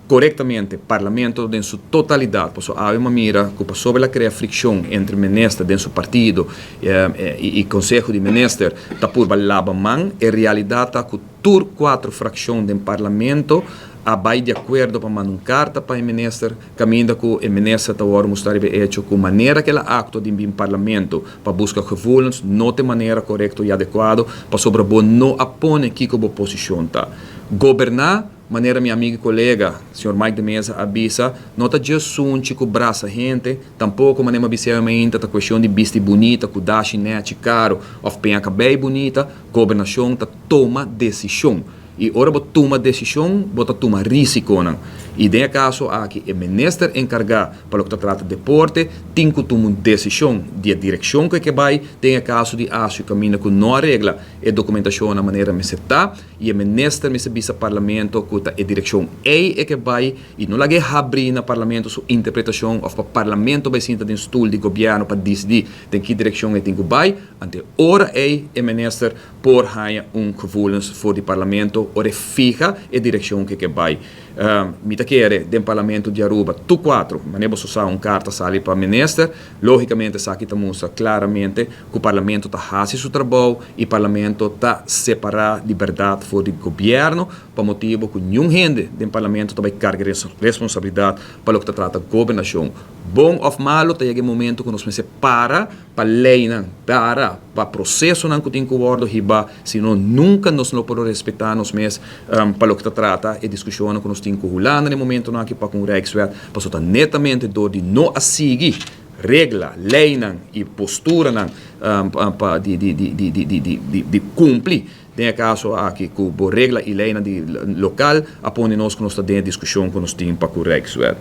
corretamente parlamento em sua totalidade, por isso há uma mira que sobre a criar fricção entre ministro dentro do partido e conselho de ministro tá por balaba man em realidade tá com tur quatro frações do parlamento a vai de acordo para mandar uma carta para o ministro, caminha com o ministro está agora mostrar hecho com maneira que ela acto de um parlamento para buscar gevoelens, não de maneira correta e adequada, para sobre bom não apone que a oposição tá. Governar, maneira minha amiga e colega, senhor Mike de Mesa, avisa, não está just um chico braça gente, tampouco maneira abiseu ainda tá questão de vista bonita, com dashi net caro, of penha bem bonita, governação tá toma decisão. E ora bota toma decisão, bota toma risco não. E tem caso aqui o ministro encarregado para o que trata de deporte, tem que tomar uma decisão de direção que vai, tem caso de acho caminho com não regra e documentação na maneira me está e o ministro me se bisa parlamento com a direção é que vai e não lage abrir na parlamento sua interpretação ou para parlamento vai sentar em stool de governo para decidir tem que direção é tem que vai, ante ora o ministro por ganhar gevoelens voor o parlamento ora fixa a direção que vai. Mita quer do parlamento de Aruba, tu quatro, maneira de usar uma carta sali para o ministro, logicamente isso aqui mostra claramente que o parlamento está fazendo seu trabalho e o parlamento está separado liberdade for do governo, para motivo que nenhum gente do parlamento vai carregar responsabilidade para o que trata de governação. Bom ou malo, tem aquele momento que nós se para lei, para processo que tem que guardar riba, senão nunca nós não podemos respeitar nós mesmos para o que trata e discussão que nós temos que rolar no momento aqui para com o Rijkswet, para estar netamente de não a seguir regla, lei e postura de cumprir. Tem caso aqui que a regra e lei local aponte nós que nós temos discussão que nós temos para com o Rijkswet.